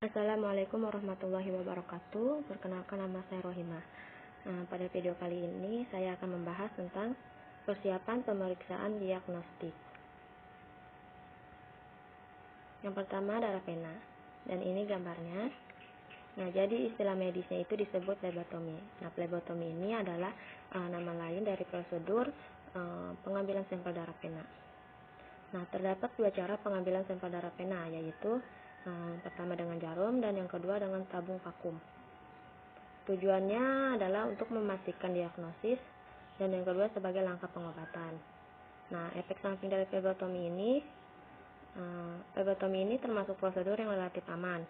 Assalamualaikum warahmatullahi wabarakatuh. Perkenalkan, nama saya Rohimah. Pada video kali ini saya akan membahas tentang persiapan pemeriksaan diagnostik. Yang pertama, darah pena. Dan ini gambarnya. Nah, jadi istilah medisnya itu disebut plebotomi. Nah, plebotomi ini adalah nama lain dari prosedur pengambilan sampel darah pena. Nah, terdapat dua cara pengambilan sampel darah pena, yaitu pertama dengan jarum dan yang kedua dengan tabung vakum. Tujuannya adalah untuk memastikan diagnosis dan yang kedua sebagai langkah pengobatan. Nah, efek samping dari plebotomi ini termasuk prosedur yang relatif aman.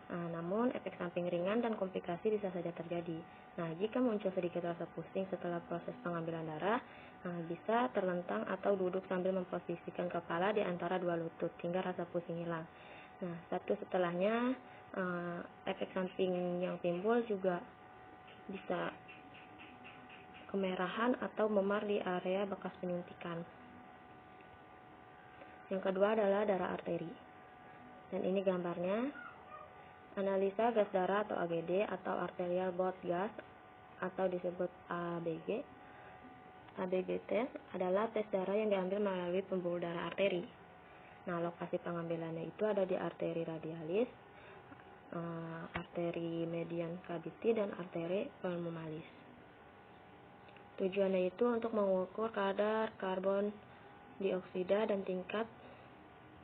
Namun efek samping ringan dan komplikasi bisa saja terjadi. Nah, jika muncul sedikit rasa pusing setelah proses pengambilan darah, bisa terlentang atau duduk sambil memposisikan kepala di antara dua lutut hingga rasa pusing hilang. Nah, setelahnya efek samping yang timbul juga bisa kemerahan atau memar di area bekas penyuntikan. Yang kedua adalah darah arteri. Dan ini gambarnya. Analisa gas darah atau AGD atau arterial blood gas atau disebut ABG. ABG test adalah tes darah yang diambil melalui pembuluh darah arteri. Nah, lokasi pengambilannya itu ada di arteri radialis, arteri median cavity, dan arteri pulmonalis. Tujuannya itu untuk mengukur kadar karbon dioksida dan tingkat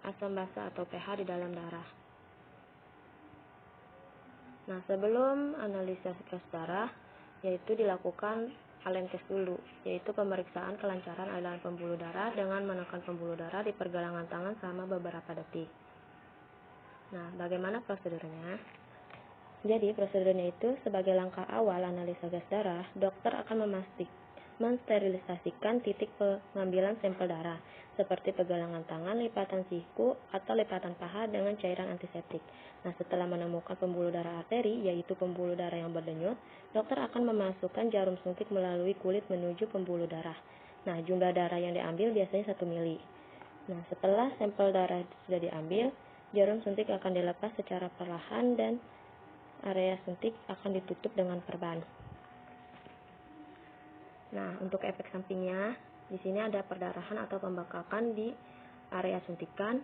asam basa atau pH di dalam darah. Nah, sebelum analisa gas darah, yaitu dilakukan Allen test dulu, yaitu pemeriksaan kelancaran aliran pembuluh darah dengan menekan pembuluh darah di pergelangan tangan selama beberapa detik. Nah, bagaimana prosedurnya? Jadi, prosedurnya itu sebagai langkah awal analisa gas darah, dokter akan mensterilisasikan titik pengambilan sampel darah, seperti pergelangan tangan, lipatan siku, atau lipatan paha dengan cairan antiseptik. Nah, setelah menemukan pembuluh darah arteri, yaitu pembuluh darah yang berdenyut, dokter akan memasukkan jarum suntik melalui kulit menuju pembuluh darah. Nah, jumlah darah yang diambil biasanya 1 mili. Nah, setelah sampel darah sudah diambil, jarum suntik akan dilepas secara perlahan dan area suntik akan ditutup dengan perban. Nah, untuk efek sampingnya, di sini ada perdarahan atau pembengkakan di area suntikan.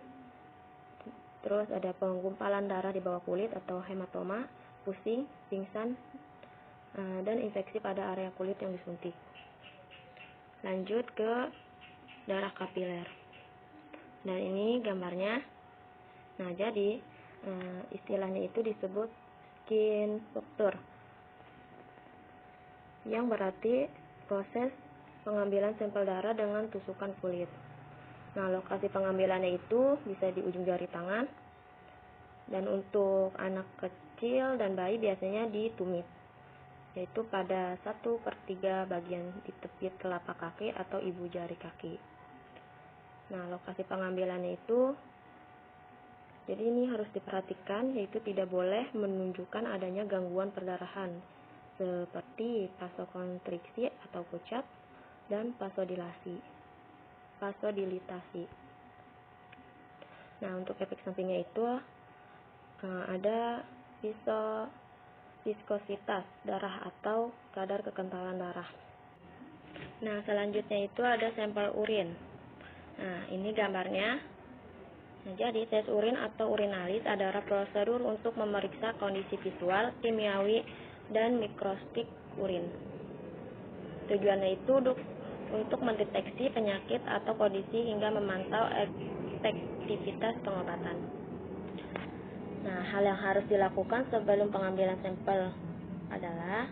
Terus ada penggumpalan darah di bawah kulit atau hematoma, pusing, pingsan, dan infeksi pada area kulit yang disuntik. Lanjut ke darah kapiler. Dan ini gambarnya. Nah, jadi istilahnya itu disebut skin puncture, yang berarti proses pengambilan sampel darah dengan tusukan kulit. Nah, lokasi pengambilannya itu bisa di ujung jari tangan, dan untuk anak kecil dan bayi biasanya di tumit, yaitu pada 1/3 bagian di tepi telapak kaki atau ibu jari kaki. Nah, lokasi pengambilannya itu, jadi ini harus diperhatikan, yaitu tidak boleh menunjukkan adanya gangguan perdarahan, seperti vasokonstriksi atau pucat, dan vasodilitasi. Nah, untuk efek sampingnya itu ada viskositas darah atau kadar kekentalan darah. Nah, selanjutnya itu ada sampel urin. Nah, ini gambarnya. Nah, jadi tes urin atau urinalis adalah prosedur untuk memeriksa kondisi visual, kimiawi, dan mikroskopik urin. Tujuannya itu untuk mendeteksi penyakit atau kondisi hingga memantau efektivitas pengobatan. Nah, hal yang harus dilakukan sebelum pengambilan sampel adalah,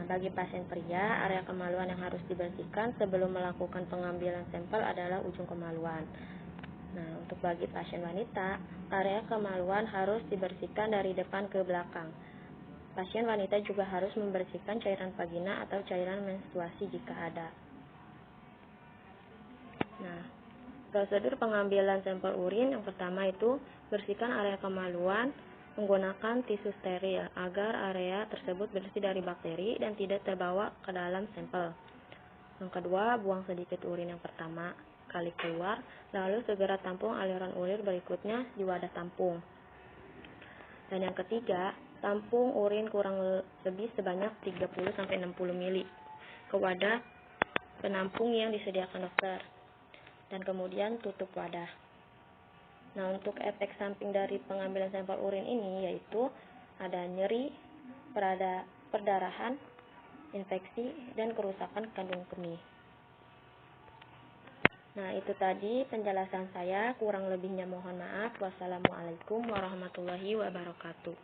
bagi pasien pria, area kemaluan yang harus dibersihkan sebelum melakukan pengambilan sampel adalah ujung kemaluan. Nah, untuk bagi pasien wanita, area kemaluan harus dibersihkan dari depan ke belakang. Pasien wanita juga harus membersihkan cairan vagina atau cairan menstruasi jika ada. Nah, prosedur pengambilan sampel urin yang pertama itu bersihkan area kemaluan menggunakan tisu steril agar area tersebut bersih dari bakteri dan tidak terbawa ke dalam sampel. Yang kedua, buang sedikit urin yang pertama kali keluar, lalu segera tampung aliran urin berikutnya di wadah tampung. Dan yang ketiga, tampung urin kurang lebih sebanyak 30-60 ml ke wadah penampung yang disediakan dokter. Dan kemudian tutup wadah. Nah, untuk efek samping dari pengambilan sampel urin ini yaitu ada nyeri, perdarahan, infeksi, dan kerusakan kandung kemih. Nah, itu tadi penjelasan saya. Kurang lebihnya mohon maaf. Wassalamualaikum warahmatullahi wabarakatuh.